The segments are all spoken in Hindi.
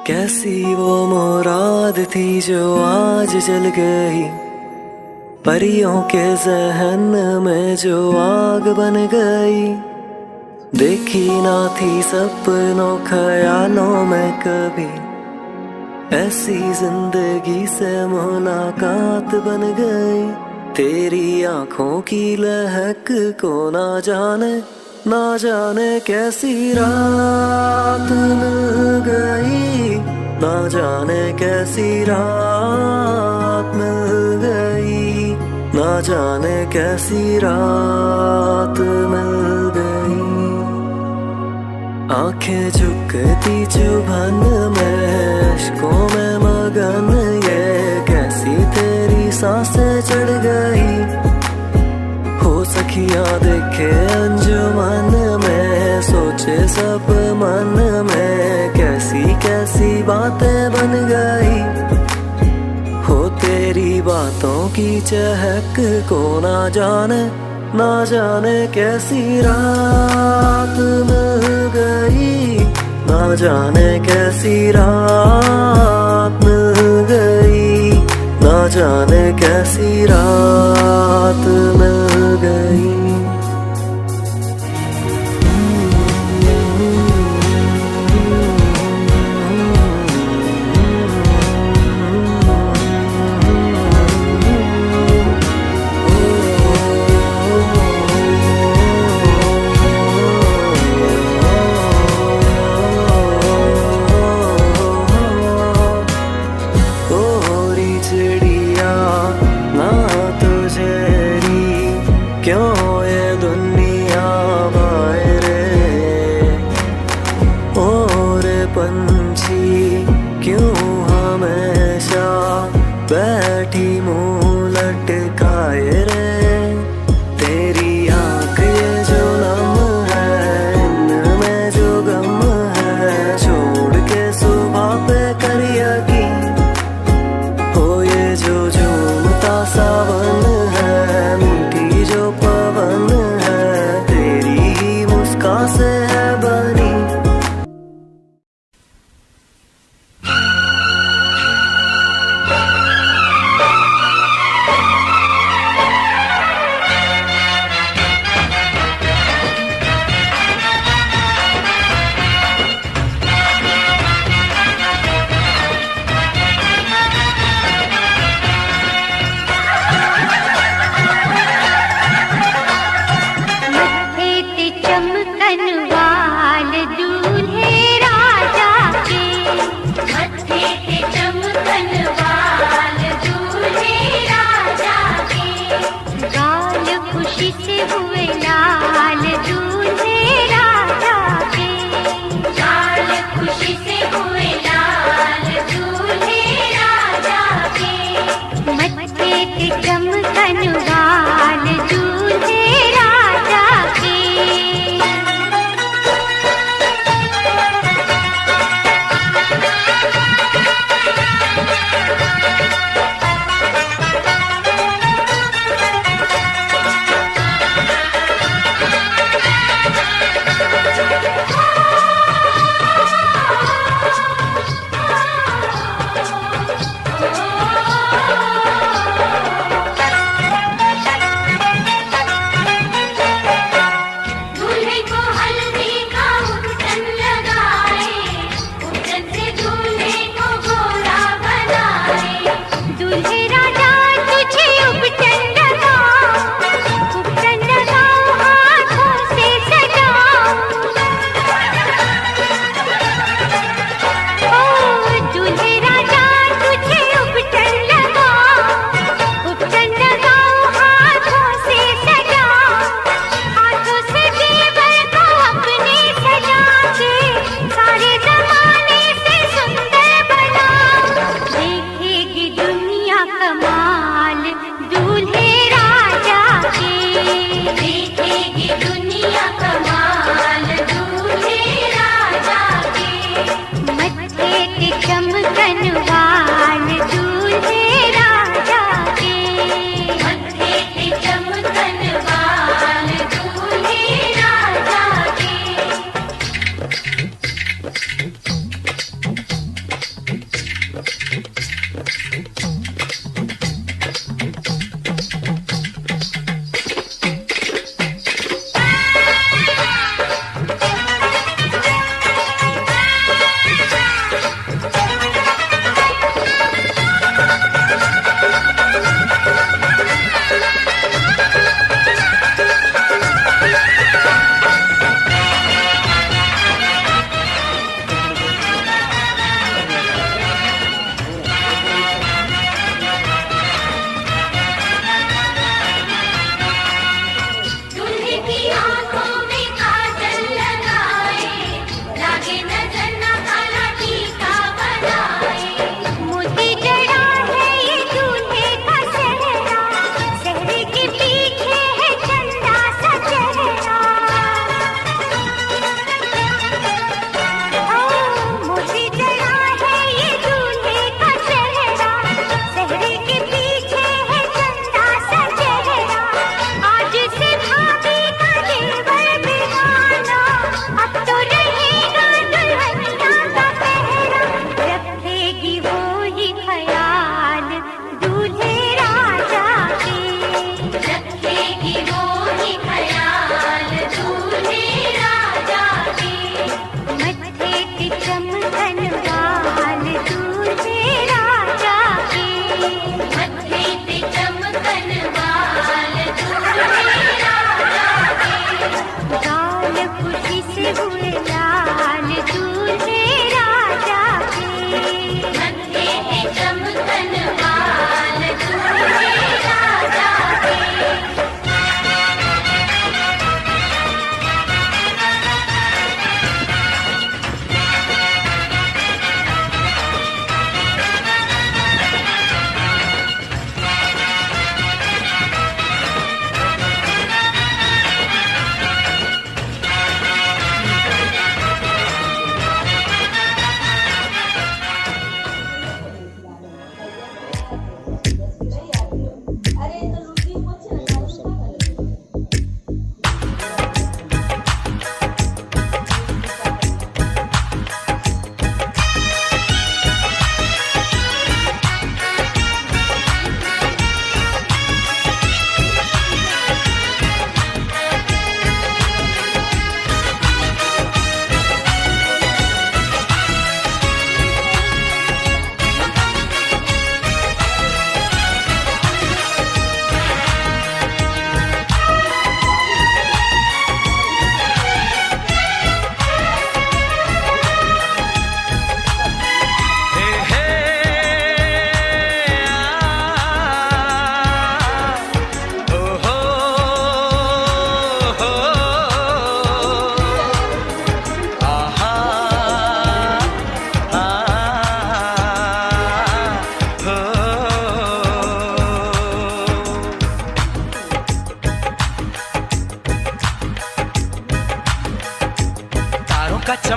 कैसी वो मुराद थी जो आज जल गई, परियों के जहन में जो आग बन गई। देखी ना थी सपनों ख्यालों में कभी, ऐसी जिंदगी से मुलाकात बन गई। तेरी आंखों की लहक को ना जाने कैसी रात मिल गई, ना जाने कैसी रात मिल गई, ना जाने कैसी रात मिल गई। आंखें झुकती चुभन में, इश्कों में मगन, ये कैसी तेरी सांसें चढ़ गई। हो सखिया देखे अंजुमन में, सोचे सब मन में, कैसी कैसी बातें बन गई। हो तेरी बातों की चहक को ना जाने कैसी रात मिल गई, ना जाने कैसी रात मिल गई, ना जाने कैसी रात मिल गई। क्यों ये दुनिया बाहरे, और पंछी क्यों हमेशा बैठी मुंह लटकाए रे। तेरी आंख ये जो नम है, इनमें जो गम है, छोड़ के सुबह पे कर यकीन। हो ये जो झूमता सावन है, मीठी जो पवन है, तेरी ही मुस्कान से है बनी।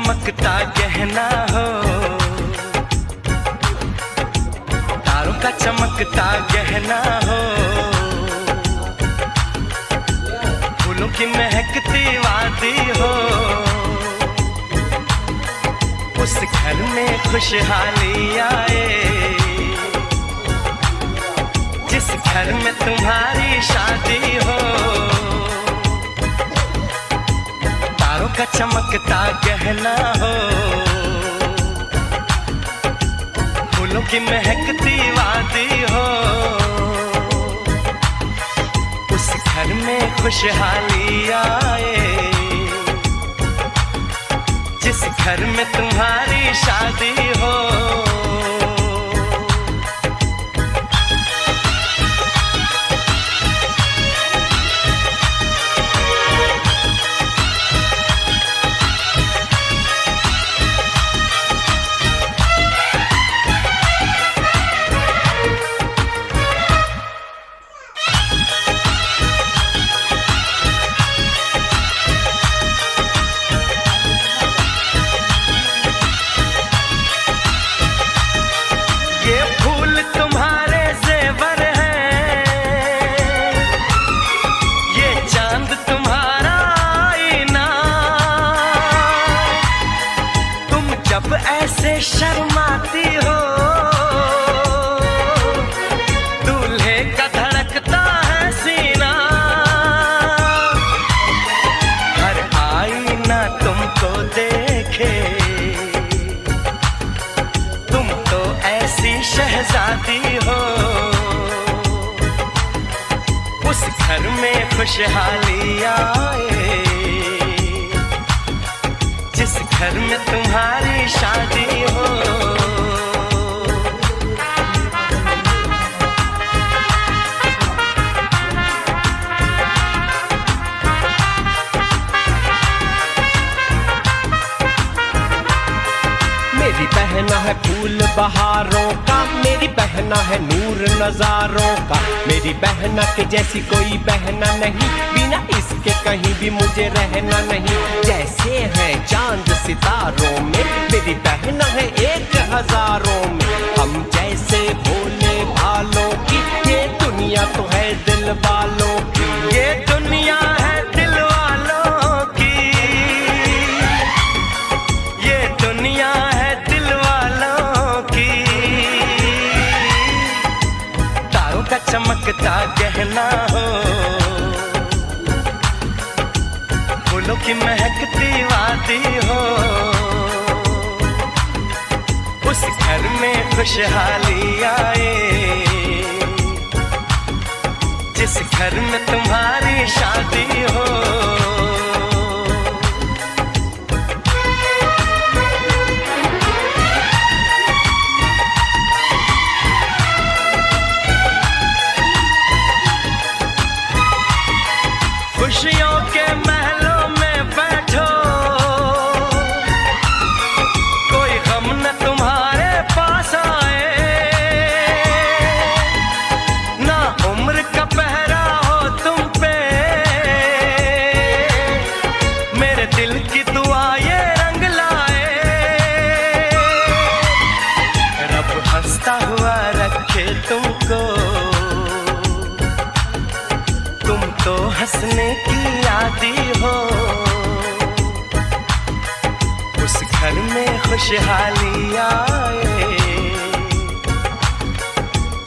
चमकता गहना हो, तारों का चमकता गहना हो, फूलों की महकती वादी हो, उस घर में खुशहाली आए, जिस घर में तुम्हारी शादी हो। तारों का चमकता गहना हो, फूलों की महकती वादी हो, उस घर में खुशहाली आए, जिस घर में तुम्हारी शादी हो। ऐसे शर्माती हो, दूल्हे का धड़कता है सीना, हर आईना तुमको देखे, तुम तो ऐसी शहजादी हो, उस घर में खुशहाली आए, जिस घर में तुम्हारी शादी हो। मेरी बहना है फूल बहारों का, मेरी बहना है नूर नजारों का, मेरी बहना के जैसी कोई बहना नहीं, बिना इसके कहीं भी मुझे रहना नहीं। जैसे है चांद सितारों में, मेरी बहना है 1000 में, हम जैसे भोले भालों की, ये दुनिया तो है दिल वालों की, ये दुनिया है दिल वालों की, ये दुनिया है दिल वालों की। तारों का चमकता गहना हो, फूलों की महकती वादी हो, उस घर में खुशहाली आए, जिस घर में तुम्हारी शादी हो। खुशियों के महलों में बैठो, कोई गम न तुम्हारे पास आए, ना उम्र का पहरा हो तुम पे, मेरे दिल की दुआ ये रंग लाए, रब हंसता हुआ रखे तुमको, तुम तो हंसने की आदी हो, उस घर में खुशहाली आए,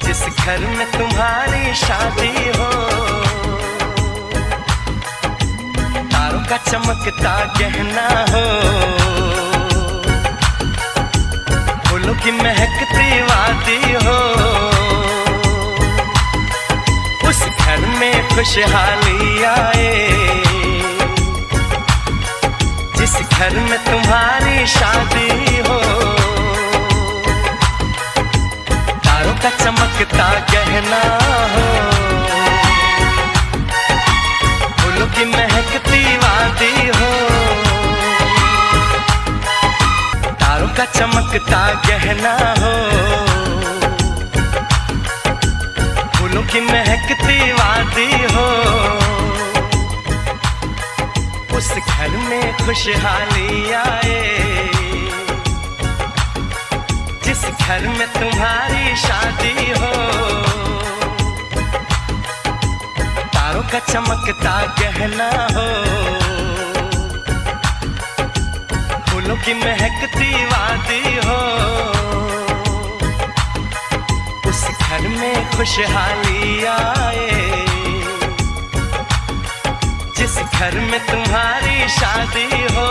जिस घर में तुम्हारी शादी हो। तारों का चमकता गहना हो, फूलों की महकती वादी हो, उस घर में खुशहाली आए, जिस घर में तुम्हारी शादी हो। तारों का चमकता गहना हो, फूलों की महकती वादी हो, तारों का चमकता गहना हो, फूलों की महकती वादी हो, उस घर में खुशहाली आए, जिस घर में तुम्हारी शादी हो। तारों का चमकता गहना हो, फूलों की महकती वादी हो। उस घर में खुशहाली आए, जिस घर में तुम्हारी शादी हो।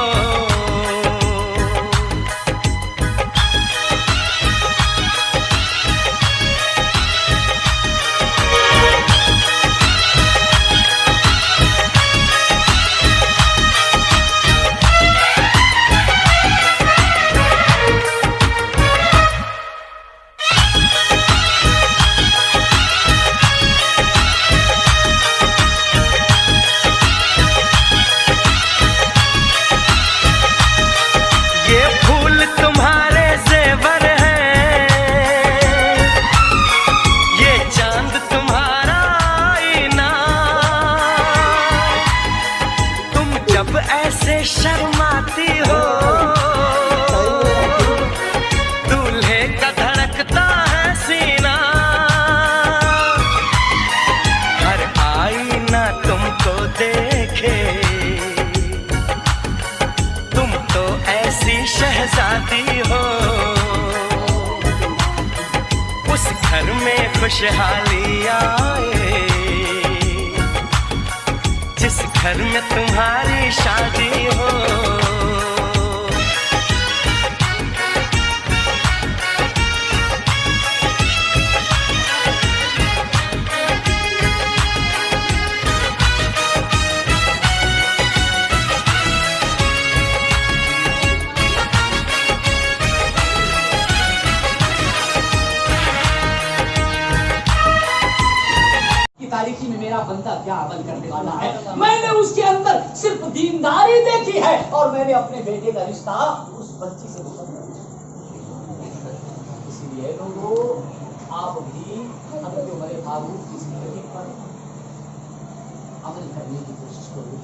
ऐसे शर्माती हो, दूल्हे का धड़कता है सीना। हर आईना तुमको देखे, तुम तो ऐसी शहजादी हो। उस घर में खुशहाली आए, जिस घर में तुम्हारी शादी हो। तारीखी में मेरा बंदा क्या अमल करने वाला है। मैंने उसके अंदर सिर्फ दीनदारी देखी है और मैंने अपने बेटे का रिश्ता उस बच्ची से इसलिए लोगों, आप भी हज़रत उमर फारूक की जिंदगी पर अमल करने की कोशिश करो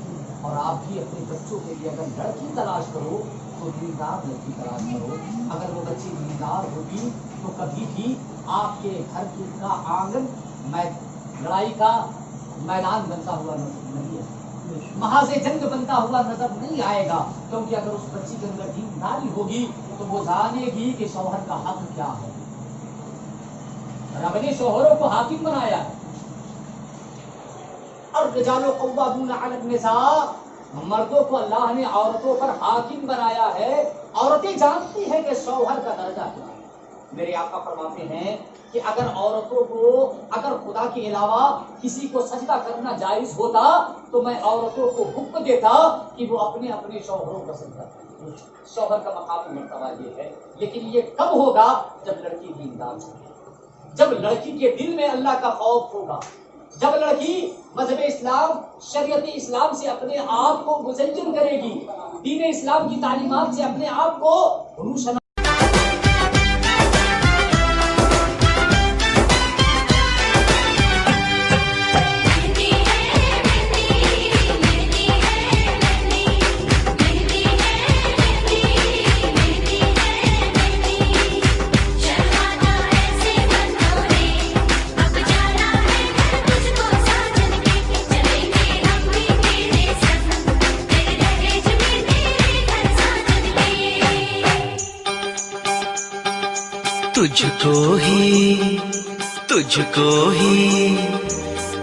और आप भी अपने बच्चों के लिए अगर लड़की तलाश करो तो दीनदार लड़की तलाश करो। अगर वो बच्ची दीनदार होगी तो कभी भी आपके घर का आंगन लड़ाई का मैदान बनता हुआ नजर नहीं है, महाज़े जंग बनता हुआ नजर नहीं आएगा। क्योंकि अगर उस बच्ची के अंदर दीनदारी होगी तो वो जानेगी कि शौहर का हक क्या है। रब ने शौहरों को हाकिम बनाया है और रिजालो क़व्वामून अला निसा, मर्दों को अल्लाह ने औरतों पर हाकिम बनाया है। औरतें जानती हैं कि शौहर का दर्जा क्या है। मेरे आका फरमाते हैं कि अगर औरतों को अगर खुदा के अलावा किसी को सजदा करना जायज होता तो मैं औरतों को हुक्म देता कि वो अपने अपने शौहरों का सजदा करें। शौहर का मकाम मर्तबा ये है, लेकिन ये कब होगा? जब लड़की दीनदार होगी, जब लड़की के दिल में अल्लाह का खौफ होगा, जब लड़की मजहब इस्लाम शरीयत इस्लाम से अपने आप को मुज़य्यन करेगी, दीन इस्लाम की तालीमात से अपने आप को रोशन।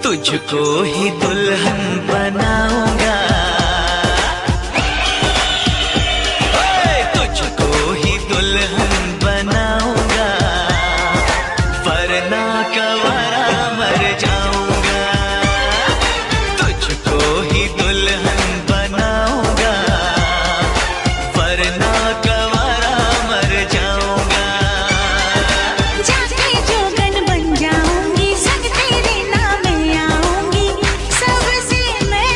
तुझको ही दुल्हन बनाऊंगा, तुझको ही दुल्हन बनाऊंगा, वरना कवरा मर जाऊंगा। तुझको ही दुल्हन बनाऊंगा, वरना कवरा मर जाऊंगा। जाके जोगन बन जाऊंगी, संग तेरे नाम आऊंगी, सबसे मैं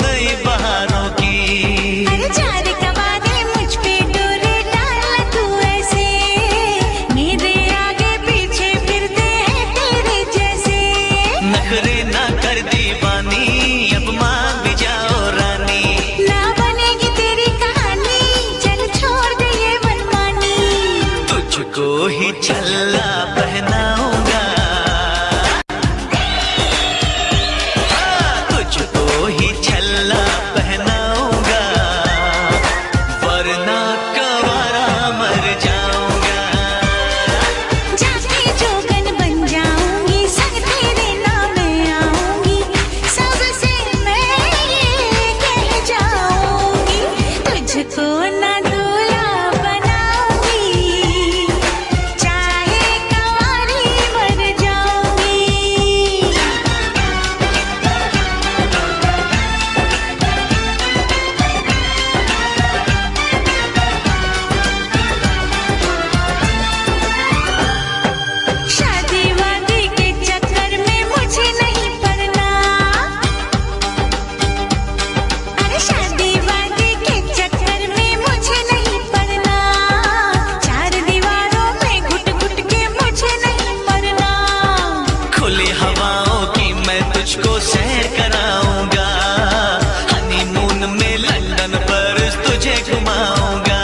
नई बहारों की। अरे चार कमा दे मुझ पे डोरे डाल तू ऐसे, मेरे आगे पीछे फिरते हैं तेरे जैसे। नखरे ना कर दीवानी, अब मान भी जाओ रानी। ना बनेगी तेरी कहानी, चल छोड़ दे ये मनमानी। तुझको ही छल्ला पहनाऊंगा, तुझको ही छल्ला पहनाऊंगा, वरना कवारा मर जाऊंगा। जाके जोगन बन जाऊंगी, संग तेरे नाम में आऊंगी, सबसे मैं ये कह जाऊंगी, तुझको ना दूल्हा बनाऊंगी, चाहे कंवारी मर जाऊंगी। शादी वादी के चक्कर में मुझे नहीं पड़ना, अरे शादी वादी के चक्कर में मुझे नहीं पड़ना, चार दीवारों में घुट घुट के मुझे नहीं मरना। खुली हवाओं की मैं तुझको सैर कराऊंगा, हनीमून में लंदन पर तुझे घुमाऊंगा।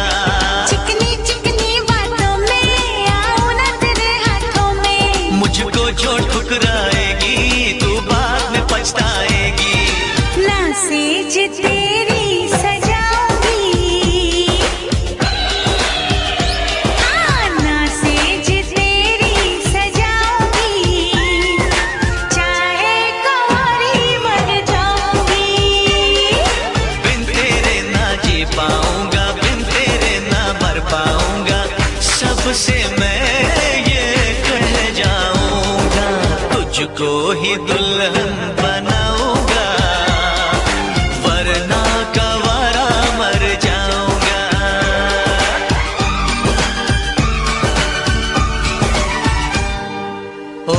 चिकनी चिकनी बातों में आऊं ना तेरे हाथों में, मुझको जो ठुकराएगी तू बाद में पछताएगी। ना सेज तेरी सजाऊंगी, हाँ ना सेज तेरी सजाऊंगी, चाहे कंवारी मर जाऊंगी। बिन तेरे ना जी पाऊंगा, बिन तेरे ना मर पाऊंगा, सबसे मैं ये कह जाऊंगा, तुझको ही दुल्हन बनाऊंगा, वरना कवारा मर जाऊंगा। ओ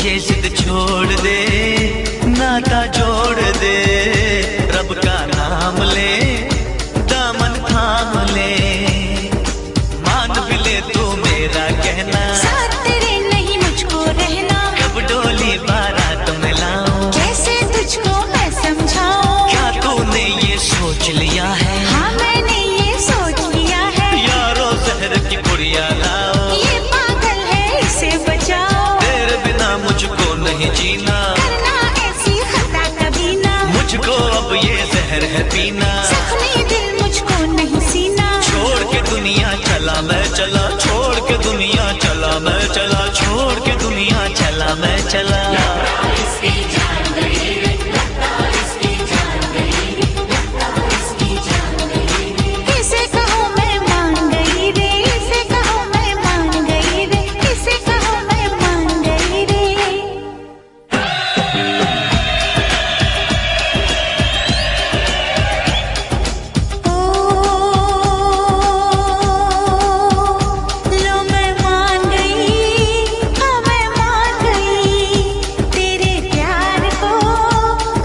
ये जिद छोड़ दे, नाता जोड़ दे, रब का नाम ले, दामन थाम ले, मान भी ले तू मेरा कहना, साथ तेरे नहीं मुझको रहना, कब डोली बारात में लाऊं, कैसे तुझको मैं समझाऊं। क्या तूने ये सोच लिया है, हाँ मैंने ये सोच लिया है, यारो जहर की पुड़िया लाओ, ये पागल है इसे बचाओ, तेरे बिना मुझको नहीं जीना, करना ऐसी खता कभी ना, मुझको अब ये जहर है पीना। जख्मी दिल मुझको नहीं सीना, छोड़ के दुनिया चला मैं चला, छोड़ के दुनिया चला मैं चला, छोड़ के दुनिया चला मैं चला। किसे कहूँ मैं मान गई रे, किसे कहूँ मैं मान गई रे, किसे कहूँ मैं मान गई रे। लो मैं मान गई, हाँ मैं मान गई, तेरे प्यार को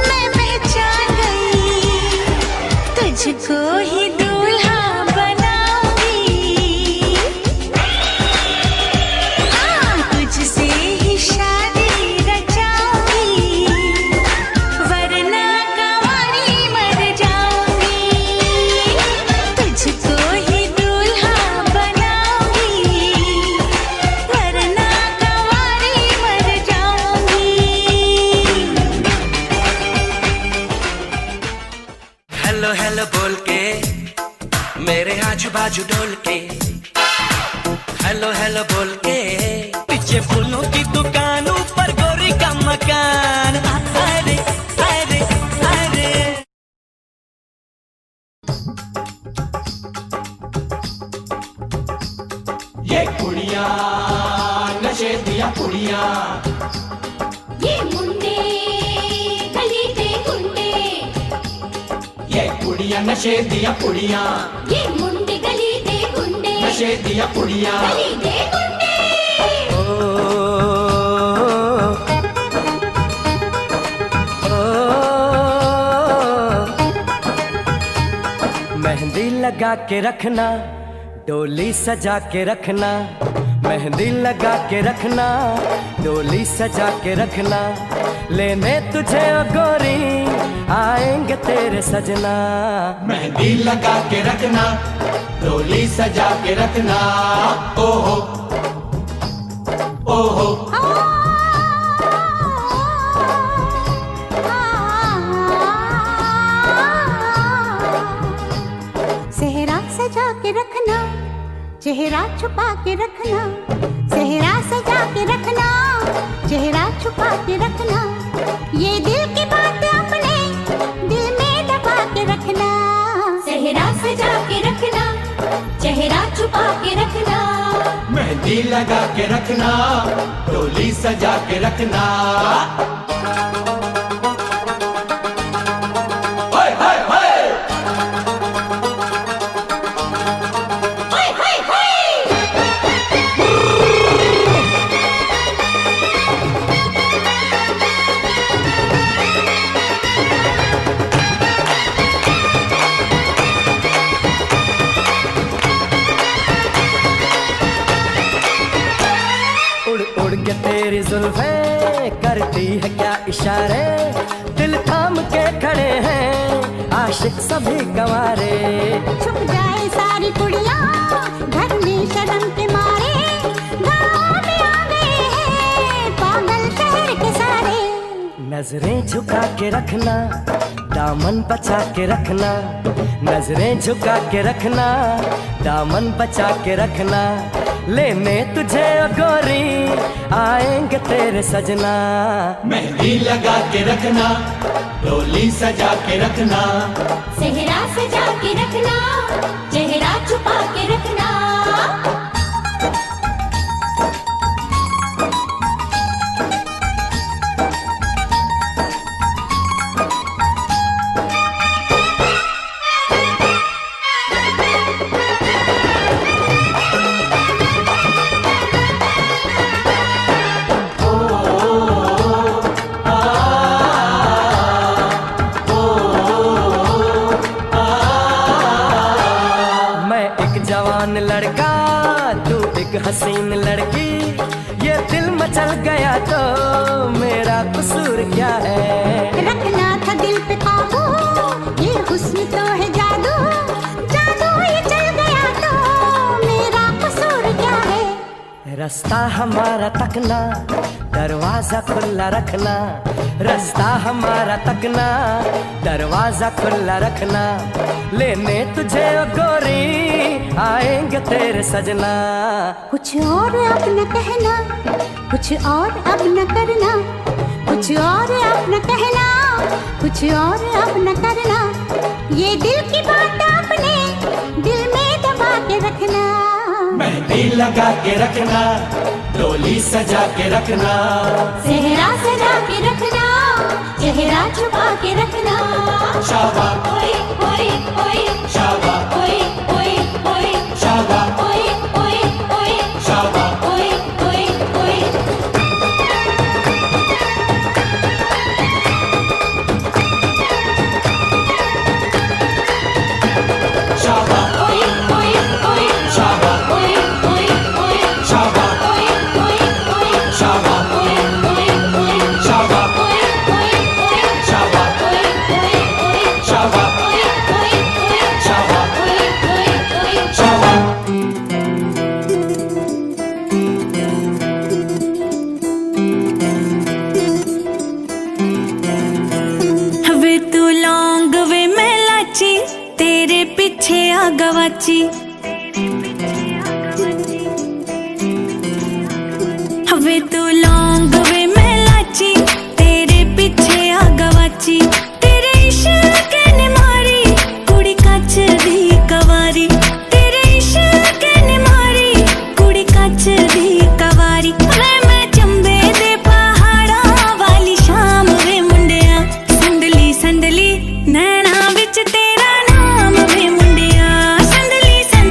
मैं पहचान गई, तुझको ही दूल्हा बनाऊंगी, हाँ तुझसे ही शादी रचाऊंगी, वरना कंवारी मर जाऊंगी, तुझको ही दूल्हा बनाऊंगी, वरना कंवारी मर जाऊंगी। हेलो हेलो बोल के मेरे आजू बाजू डोल के, हेलो हेलो बोल के, पीछे फूलों की दुकान ऊपर गोरी का मकान। अरे अरे अरे ये कुड़िया नशे दिया कुड़िया, ये मुंडे गली के गुंडे, ये कुड़िया नशे दिया कुड़िया, ये मुंडे गली के गुंडे, नशे दिया कुड़िया। गली के गुंडे। लगा के रखना, डोली सजा के रखना, मेहंदी लगा के रखना, डोली सजा के रखना, लेने तुझे ओ गोरी आएंगे तेरे सजना। मेहंदी लगा के रखना, डोली सजा के रखना, ओहो ओहो। सेहरा सजा के रखना, चेहरा छुपा के रखना, सेहरा सजा के रखना, चेहरा छुपा के रखना, ये दिल की बात अपने दिल में दबा के रखना। सेहरा सजा के रखना, चेहरा छुपा के रखना, मेहंदी लगा के रखना, डोली सजा के रखना। उड़ उड़ के तेरी जुल्फें करती है क्या इशारे, दिल थाम के खड़े हैं आशिक सभी गंवारे। छुप जाए सारी कुड़ियाँ घर में शर्म के मारे, गाँव में आ गए हैं पागल शहर के सारे। नजरें झुका के रखना, दामन बचा के रखना, नजरें झुका के रखना, दामन बचा के रखना, लेने तुझे ओ गोरी आएंगे तेरे सजना। मेहंदी लगा के रखना, डोली सजा के रखना, सेहरा सजा के रखना, चेहरा छुपा के रखना। जवान लड़का तू एक हसीन लड़की, ये दिल मचल गया तो मेरा कसूर क्या है। रखना था दिल पे काबू, ये हुस्न तो है जादू, जादू ये चल गया तो मेरा कसूर क्या है। रास्ता हमारा तकना, दरवाजा खुला रखना, रास्ता हमारा तकना, दरवाजा खुला रखना, लेने तुझे ओ गोरी आएंगे तेरे सजना। कुछ और अब न कहना, कुछ और अब न करना, कुछ और अब न कहना, कुछ और अब न करना, ये दिल की बात अपने दिल में दबा के रखना। मेहंदी लगा के रखना, डोली सजा के रखना, सेहरा सजा के रखना, चेहरा छुपा के रखना। शाबा ओए ओए ओए, शाबा ओए ओए ओए, शाबा ओए ओए ओए, शाबा ओए ओए ओए। शाबा ओए ओए ओए, शाबा ओए ओए ओए, शाबा ओए ओए ओए, शाबा ओए ओए ओए, शाबा ओए ओए ओए, शाबा ओए ओए ओए, शाबा ओए ओए ओए, शाबा ओए ओए ओए। शाबा। वे तू लौंग वे मैं लाची, तेरे पीछे आ गवाची। वे तू लौंग वे मैं लाची, तेरे पीछे आ गवाची। तेरे इश्क ने मारी कुड़ी कच दी कवारी, तेरे इश्क ने मारी कुड़ी कच दी कवारी। वे मैं चंबे दे पहाड़ा वाली शाम वे मुंडिया, संदली संदली नैना विच तेरा नाम वे मुंडिया, संदली संदली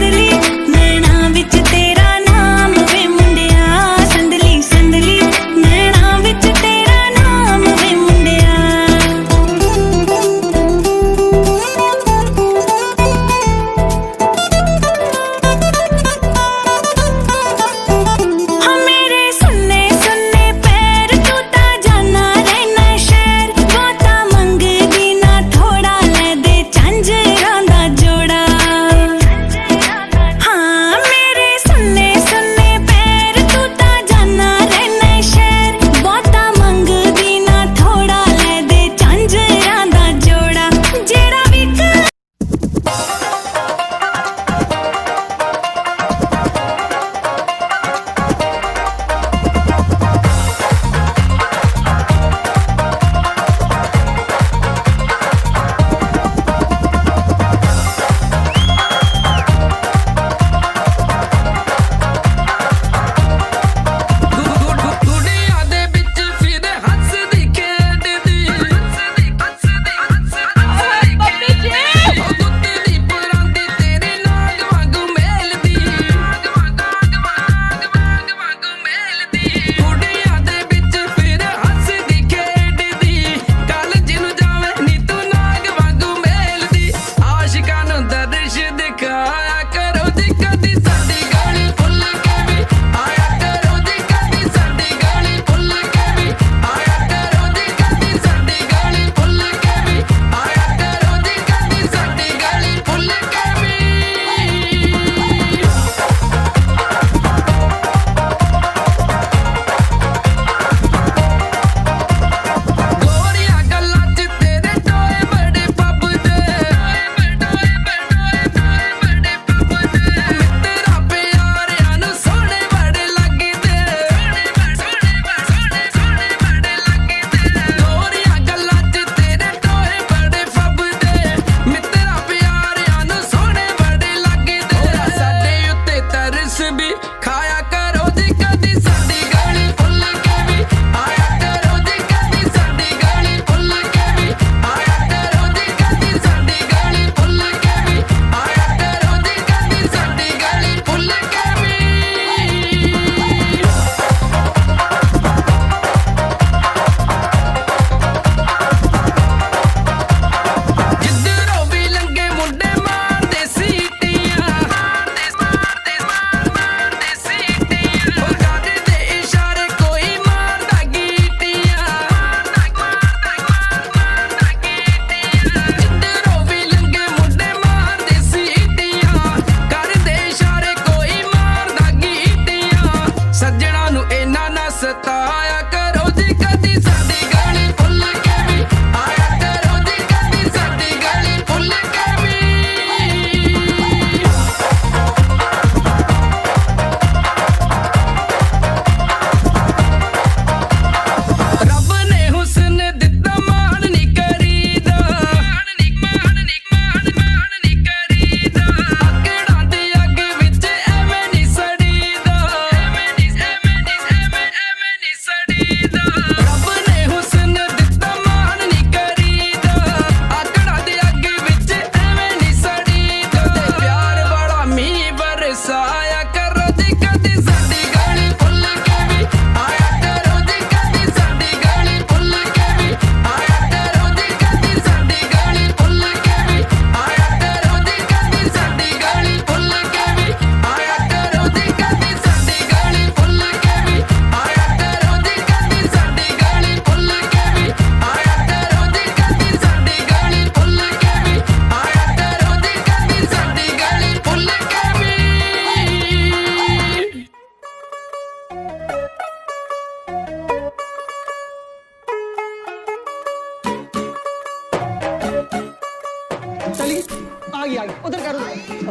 आ गई उधर कर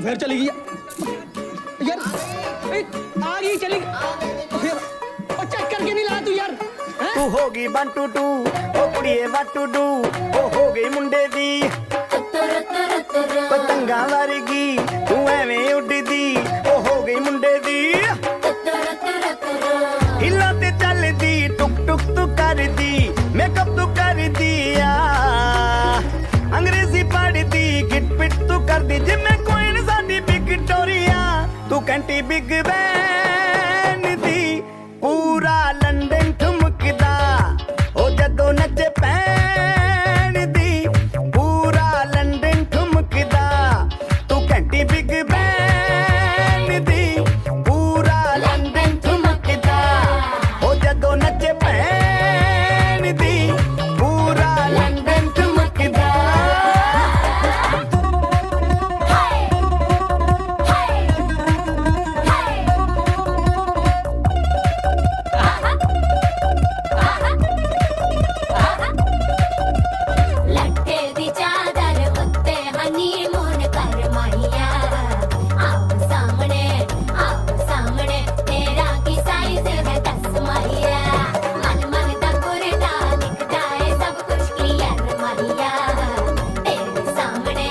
फिर चली गई यार आ गई चली फिर और चेक करके नहीं ला तू यार तू होगी 1 2 2 ओ कुड़िए what to do ओ हो गई मुंडे दी पतंगा वर्गी तू एवें उड़दी ओ हो गई मुंडे दी हिला ते चलदी टुक टुक तू करदी मेकअप तू कर दिया अंग्रेजी पढ़दी गिट पिट तू कर दी जिम्मे कोई न साडी विक्टोरिया तू कंटी बिग बैन दी पूरा लंदन ठुमकदा ओ जदों नचे पैन दी पूरा लंदन ठुमकदा तू कंटी बिग बैन दी पूरा लंदन ठुमकदा ओ जदों नचे पैन दी पूरा लंदन ठुमकदा लट्टे दी चादर उत्ते हनीमून कर माहिया आओ सामने तेरा की साइज है 10 माहिया मन मन दा कुरता दिखदा है सब कुछ क्लियर माहिया तेरे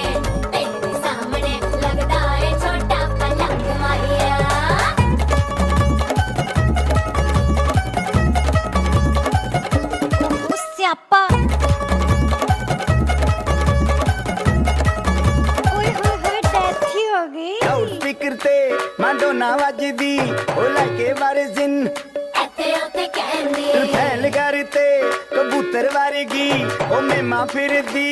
सामने लगदा है छोटा पलंग माहिया स्यापा ओए होए डेथ ही हो गई लाउड स्पीकर ते माडोना वजदी ओ लाके वारिजिन एते ओते कहंदी तू फैल करते कबूतर वारगी ओ मेमा फिरदी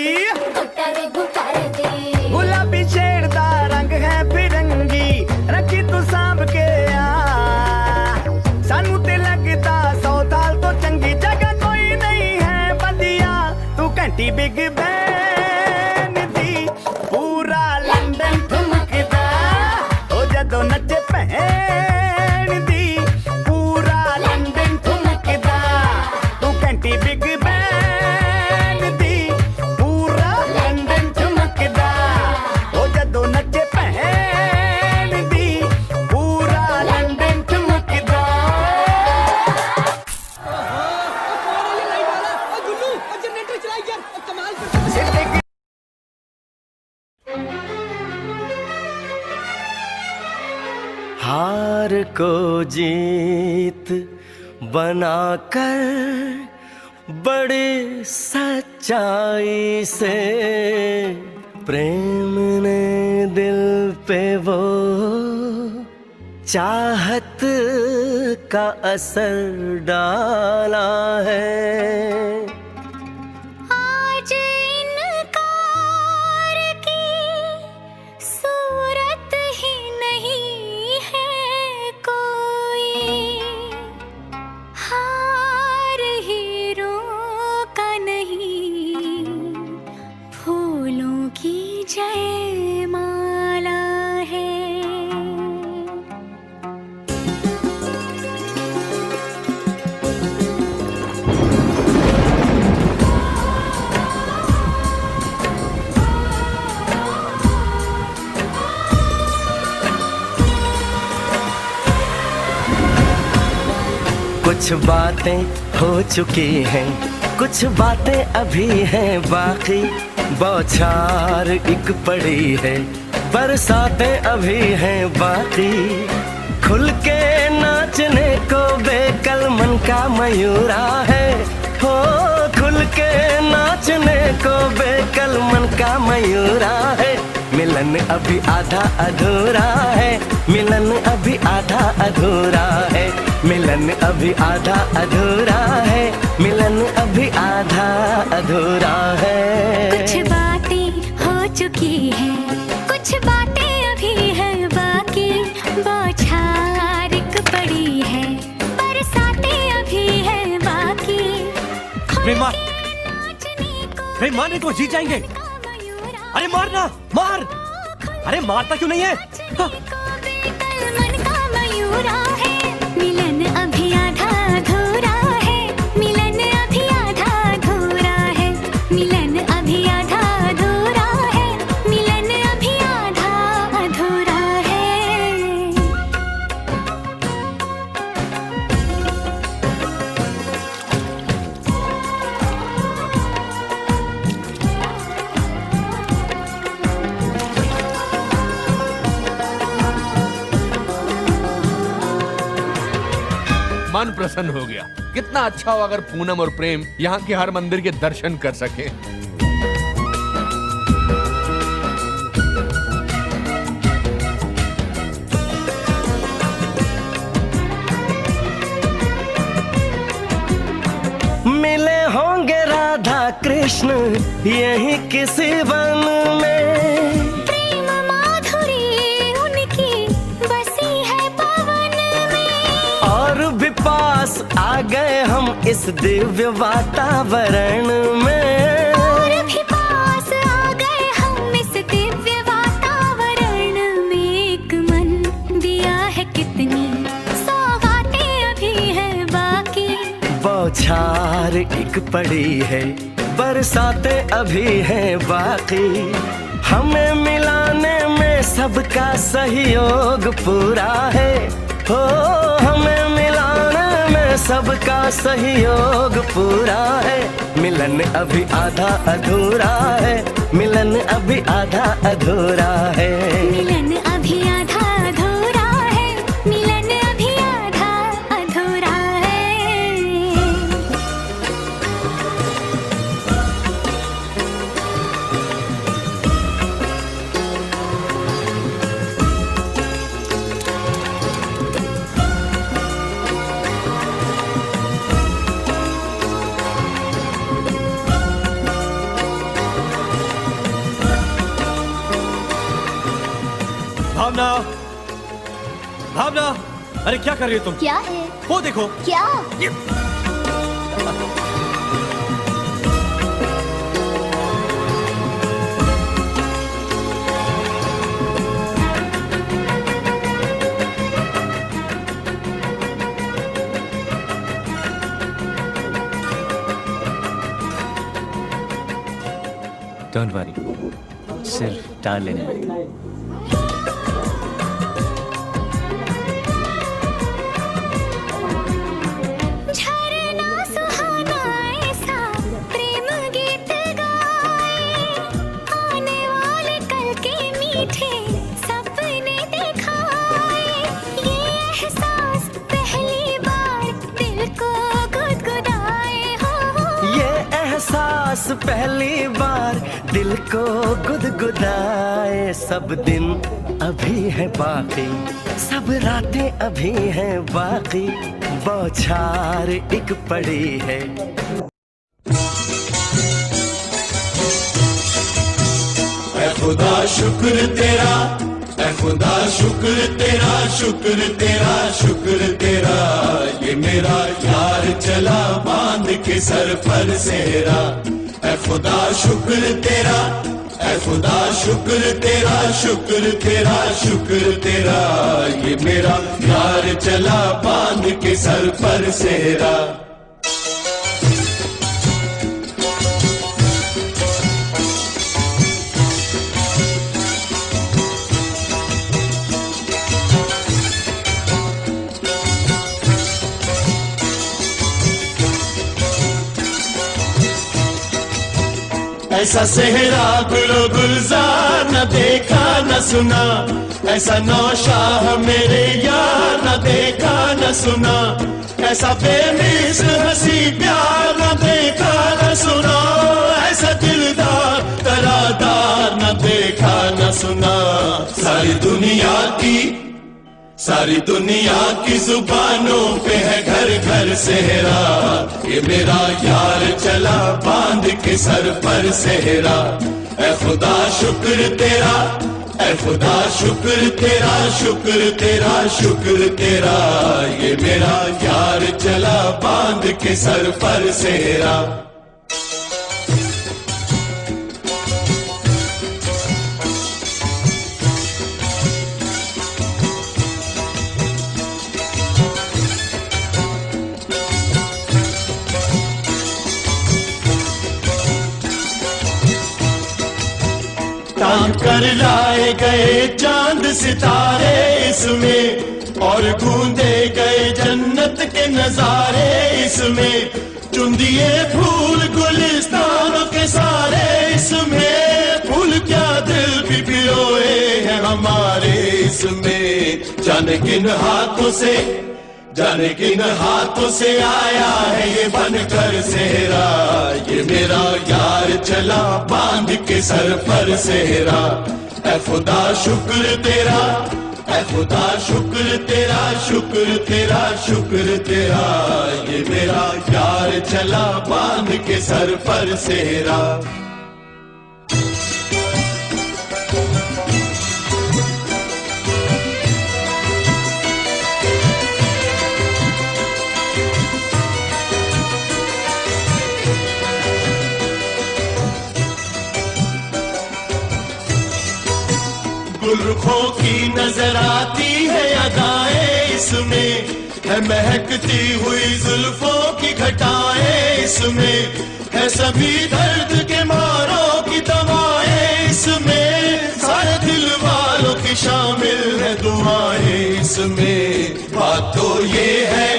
गुटर दी गुलाबी शेर दा रंग है फिरंगी रखी तू सांभ के आ सानू ते लगदा 100 साल तो चंगी जगह कोई नहीं है बंदिया तू घंटी बिग बैन दी पूरा लंदन ठुमकदा ओ जदों नचे भैन दी पूरा लंदन ठुमकदा तू घंटी बिग बैन दी पूरा लंदन ठुमकदा ओ जदों नचे भैन दी पूरा लंदन ठुमकदा गुल्लू जनरेटर चलाई यार कमाल कर सिर ते हार को जीत बनाकर बड़े सच्चाई से प्रेम ने दिल पे वो चाहत का असर डाला है आज इनकार की सूरत ही नहीं है कोई हार हीरों का नहीं फूलों की जयमाला है कुछ बातें हो चुकी हैं कुछ बातें अभी हैं बाकी बौछार एक पड़ी है बरसातें अभी हैं बाकी खुल के नाचने को बेकल मन का मयूरा है हो खुल के नाचने को बेकल मन का मयूरा है मिलन अभी आधा अधूरा है मिलन अभी आधा अधूरा है मिलन अभी आधा अधूरा है मिलन अभी आधा अधूरा है कुछ बातें हो चुकी हैं कुछ बातें अभी हैं बाकी बौछार एक पड़ी है बरसातें अभी हैं बाकी खुल मार के नाचने को नहीं मारने को जीत जाएंगे अरे मारना मार अरे मारता क्यों नहीं है हाँ। मन का मयूरा है मिलन अभी आधा अधूरा है मिलन अभी आधा अधूरा है मिलन अभी आधा अधूरा है मिलन अभी मन प्रसन्न हो गया। कितना अच्छा हो अगर पूनम और प्रेम यहाँ के हर मंदिर के दर्शन कर सके। मिले होंगे राधा कृष्ण यही किसी वन में, प्रेम माधुरी उनकी बसी है पवन में। और भी पास आ गए हम इस दिव्य वातावरण में, और भी पास आ गए हम इस दिव्य वातावरण में। एक मन दिया है कितनी सौगातें अभी है बाकी, बौछार एक पड़ी है बरसातें अभी हैं बाकी। हमें मिलाने में सबका सहयोग पूरा है, हो हमें मिलाने में सबका सहयोग पूरा है। मिलन अभी आधा अधूरा है, मिलन अभी आधा अधूरा है। मिलन अभी आधा अधूरा है, मिलन अभी आधा अधूरा है। भावना, भावना, अरे क्या कर रही हो तुम? क्या है? वो देखो। क्या? डोंट वरी, सिर्फ डाल लेने में। झरना सुहाना ऐसा प्रेम गीत गाए, आने वाले कल के मीठे सपने दिखाए। ये एहसास पहली बार दिल को गुदगुदाए हो। ये एहसास पहली बार दिल को गुदगुदाए। सब दिन अभी है बाकी, सब रातें अभी हैं बाकी, बौछार एक पड़ी है। ऐ खुदा शुक्र तेरा, ऐ खुदा शुक्र तेरा, शुक्र तेरा, शुक्र तेरा। ये मेरा यार चला बांध के सर पर सेरा। ऐ खुदा शुक्र तेरा, ऐ खुदा शुक्र तेरा, शुक्र तेरा, शुक्र तेरा। ये मेरा यार चला बांध के सर पर सेरा। ऐसा सेहरा गुलो गुलजार न देखा न सुना, ऐसा नौशाह मेरे यार न देखा न सुना। ऐसा बेमिस हंसी प्यार न देखा न सुना, ऐसा दिलदार तरादार न देखा न सुना। सारी दुनिया की जुबानों पे है घर घर सेहरा। ये मेरा यार चला बांध के सर पर सेहरा। ऐ खुदा शुक्र तेरा, ऐ खुदा शुक्र तेरा, शुक्र तेरा, शुक्र तेरा। ये मेरा यार चला बांध के सर पर सेहरा। तान कर लाए गए चांद सितारे इसमें, और गूंदे गए जन्नत के नजारे इसमें। चुन दिए फूल गुलिस्तानों के सारे इसमें, फूल क्या दिल भी पिरोए हैं हमारे इसमें। जाने किन हाथों से, जाने किन हाथों से आया है ये बनकर सेहरा, ये मेरा यार चला बांध के सर पर सेहरा। ऐ खुदा शुक्र तेरा, ऐ खुदा शुक्र तेरा, शुक्र तेरा, शुक्र तेरा, ये मेरा यार चला बांध के सर पर सेहरा। गुलरुखों की नजर आती है अदाएं इसमें, है महकती हुई जुल्फों की घटाएं इसमें, है सभी दर्द के मारों की दवाएं इसमें, सारे दिल वालों की शामिल है दुआएं इसमें। बात तो ये है,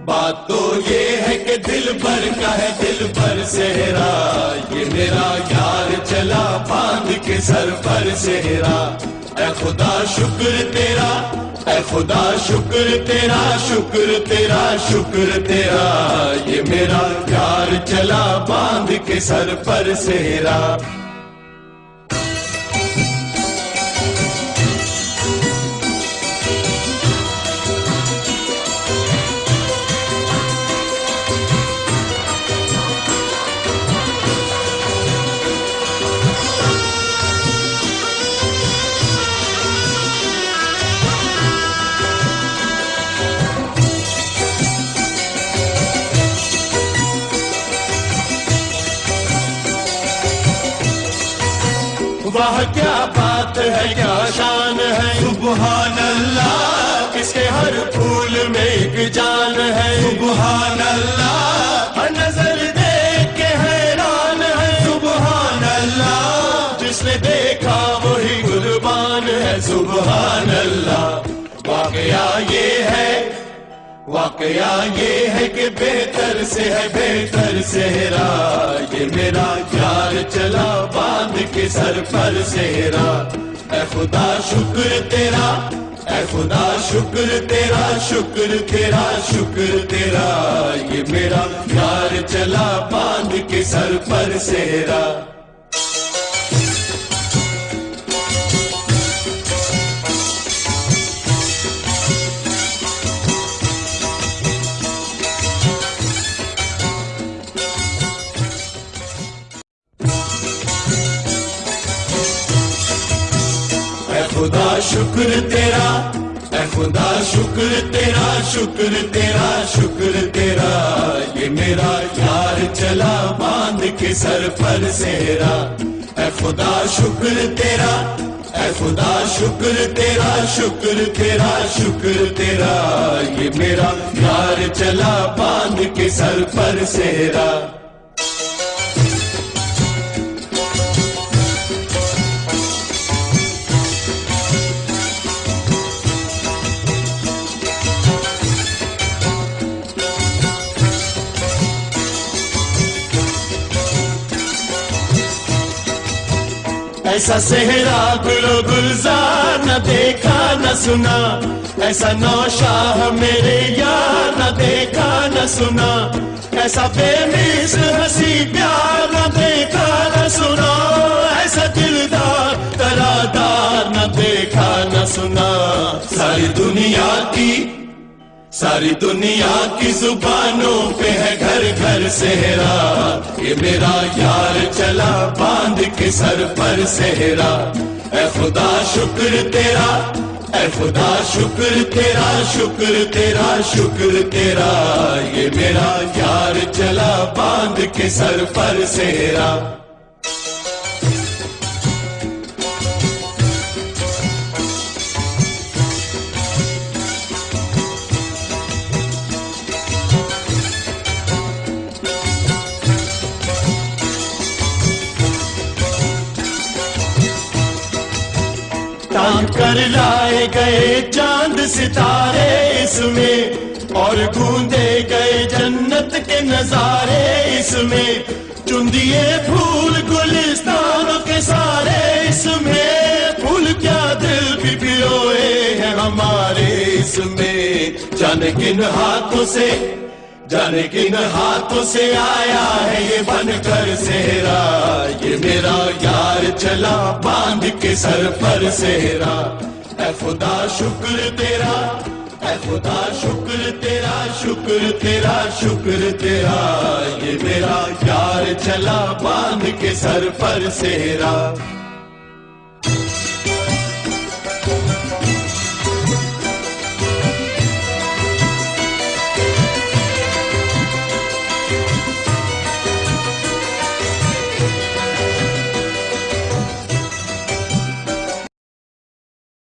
बात तो ये है कि दिल भर का है दिल भर सेहरा, ये मेरा यार चला बांध के सर पर सेहरा। ऐ खुदा शुक्र तेरा, ऐ खुदा शुक्र तेरा, शुक्र तेरा, शुक्र तेरा, ये मेरा यार चला बांध के सर पर सेहरा। वाह क्या बात है, क्या शान है, सुबहान अल्लाह, इसके हर फूल में एक जान है, सुबहान अल्लाह, हर नजर देख के हैरान है, सुबहान अल्लाह, जिसने देखा वही कुर्बान है, सुबहान अल्लाह। वाकया ये है, वाकया ये है कि बेहतर से है बेहतर सेहरा, ये मेरा यार चला बांध के सर पर सेहरा। ऐ खुदा शुक्र तेरा, ऐ खुदा शुक्र तेरा, शुक्र तेरा, शुक्र तेरा, ये मेरा यार चला बांध के सर पर सेहरा। खुदा शुक्र तेरा, ऐ खुदा शुक्र तेरा, शुक्र तेरा, शुक्र तेरा, ये मेरा यार चला बांध के सर पर सेहरा। ऐ खुदा शुक्र तेरा, ऐ खुदा शुक्र तेरा, शुक्र तेरा, शुक्र तेरा, ये मेरा यार चला बांध के सर पर सेहरा। ऐसा सेहरा गुलो गुलजार न देखा न सुना, ऐसा नौशाह मेरे यार न देखा न सुना, ऐसा बेमिस हंसी प्यार न देखा न सुना, ऐसा दिलदार तरादार न देखा न सुना। सारी दुनिया की जुबानों पे है घर घर सेहरा, ये मेरा यार चला बांध के सर पर सेहरा। ऐ खुदा शुक्र तेरा, ऐ खुदा शुक्र तेरा, शुक्र तेरा, शुक्र तेरा, ये मेरा यार चला बांध के सर पर सेहरा। टांग कर लाए गए चांद सितारे इसमें, और गूंदे गए जन्नत के नजारे इसमें, चुन दिए फूल गुलिस्तानों के सारे इसमें, फूल क्या दिल भी पिरोए हैं हमारे इसमें। जाने किन हाथों से, जाने किन हाथों से आया है ये बनकर सेहरा, ये मेरा यार चला बांध के सर पर सेहरा। ऐ खुदा शुक्र तेरा, ऐ खुदा शुक्र तेरा, शुक्र तेरा, शुक्र तेरा, ये मेरा यार चला बांध के सर पर सेहरा।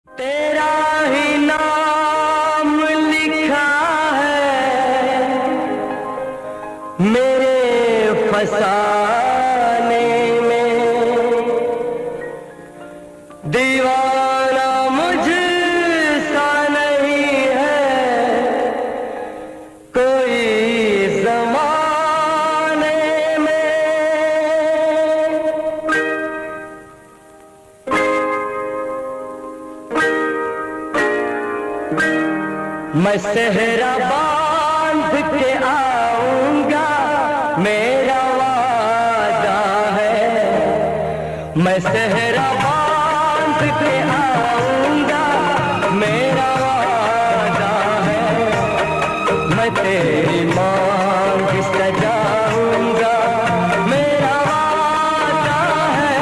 तेरा ही नाम लिखा है मेरे फसाने में, दीवाना मुझसा नहीं है कोई ज़माने में। मैं सेहरा बांध के आऊंगा मेरा वादा है, मैं सेहरा बांध के आऊंगा मेरा वादा है, मैं तेरी मांग सजाऊंगा मेरा वादा है,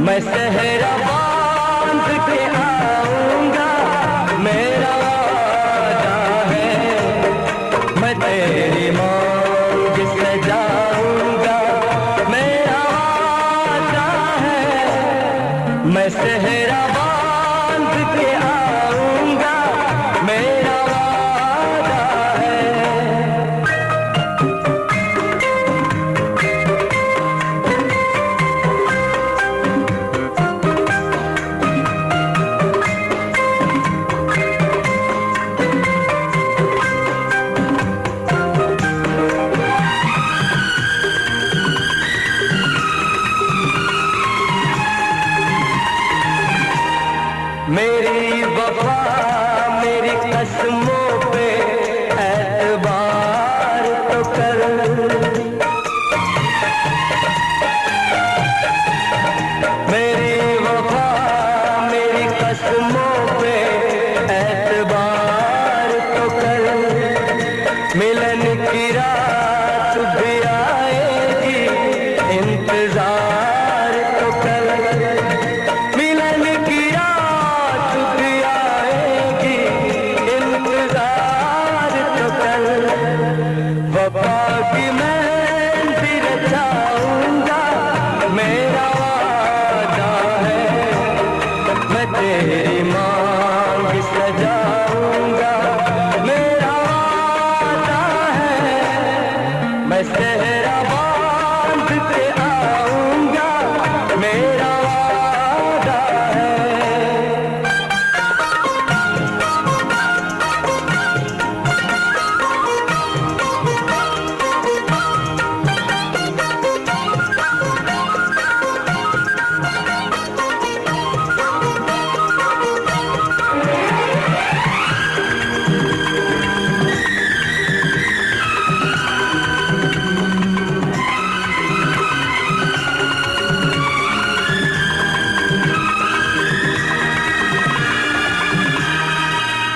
मैं सेहरा बांध के आऊंगा मेरा वादा है, मैं तेरी मांग सजाऊंगा मेरा वादा है, मैं सेहरा बांध के आऊंगा मेरा वादा है। मेरी वफा मेरी कसमों पे एतबार तो कर, मेरी वफा मेरी कसमों पे एतबार तो कर, मिलन की रात भी आएगी इंतजार तो कर, मिलन की रात भी आएगी इंतजार तो कर, वफा की मेहंदी रचाऊंगा मेरा वादा है, मैं तेरी मांग सजाऊंगा मेरा वादा है, मैं सेहरा बांध के आऊंगा मेरा वादा है।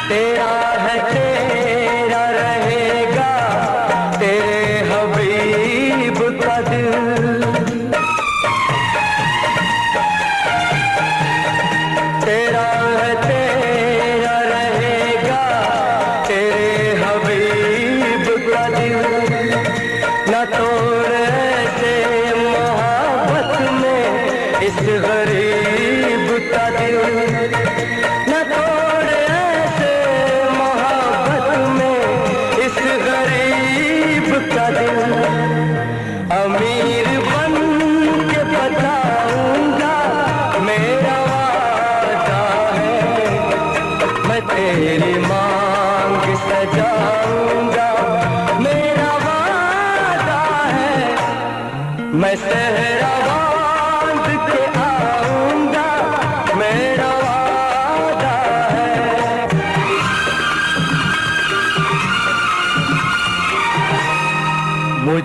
तेरा है तेरा रहेगा तेरे हबीब का दिल, तेरा है तेरा रहेगा तेरे हबीब का दिल, न तोड़ ऐसे मोहब्बत में इस गरीब का दिल, न तोड़ ऐसे मोहब्बत में इस गरीब का दिल, अमीर बन के बताऊंगा मेरा वादा है, मैं तेरी मांग सजाऊंगा मेरा वादा है, मैं सेहरा बांध के आऊंगा मेरा वादा है।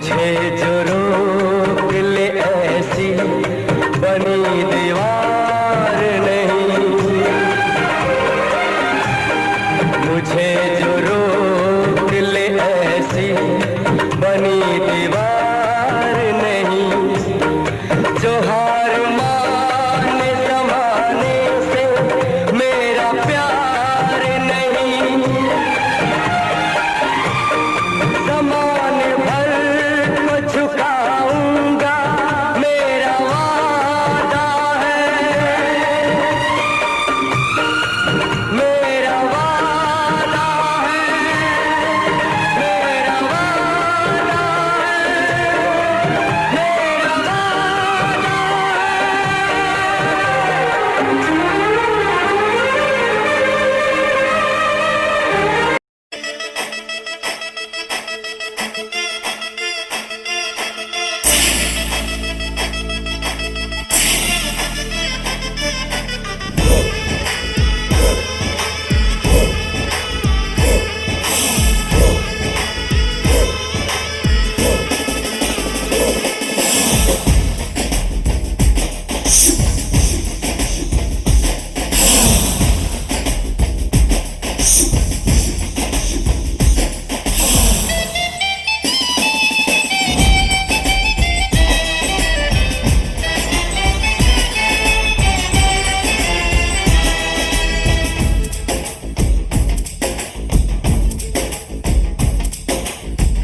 मुझे जो रोक ले ऐसी बनी दीवार नहीं, मुझे जो रोक ले ऐसी बनी दीवार नहीं, जो हार माने जमाने से मेरा प्यार नहीं, ज़माने भर को झुकाऊंगा मेरा वादा है, मेरा वादा है, मेरा वादा है, मेरा वादा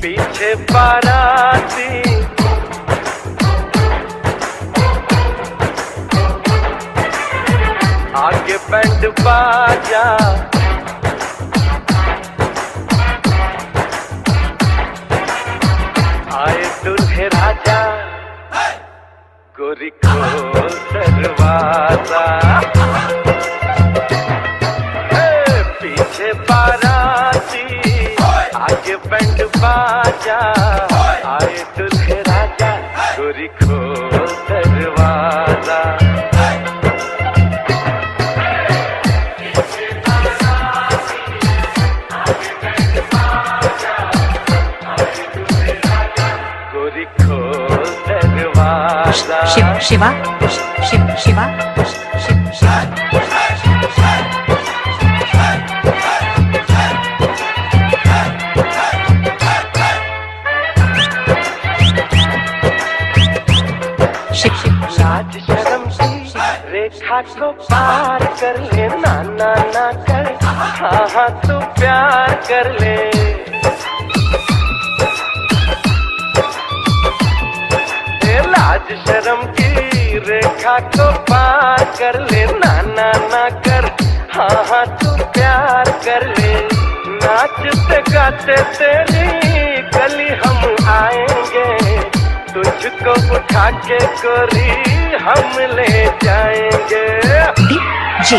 पीछे बाराती आगे बैंड बाजा, आए दूल्हे राजा, गोरी खोल दरवाजा, पीछे बाराती आगे बैंड बाजा, आए दूल्हे राजा, गोरी खोल दरवाजा। गोरी खोल दरवाजा। शिवा शिवा शिवा शिवा लाज शर्म की रेखा को पार कर ले, ना ना ना कर, हाँ हाँ तू प्यार कर ले, लाज शर्म की रेखा को पार कर ले, ना ना ना कर, हाँ हाँ तू प्यार कर ले, नाचते गाते तेरी गली हम आएंगे, तुझको उठा के गोरी हम ले जाएंगे। जी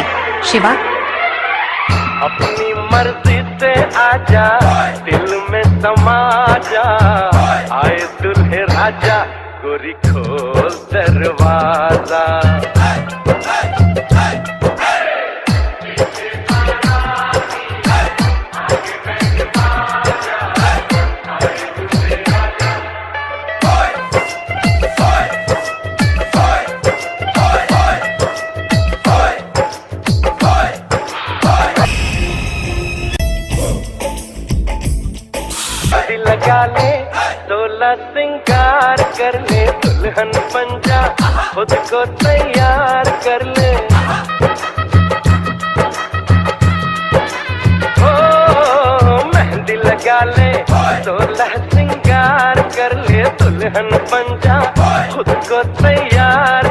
शिवा अपनी मर्जी से आजा, दिल में समा जा, आए दूल्हे राजा, गोरी खोल दरवाजा। लगा ले, तोला सिंगार कर ले, दुल्हन बन जा, खुद को तैयार कर ले, ओ मेहंदी लगा ले, तोला सिंगार कर ले, दुल्हन बन जा, खुद को तैयार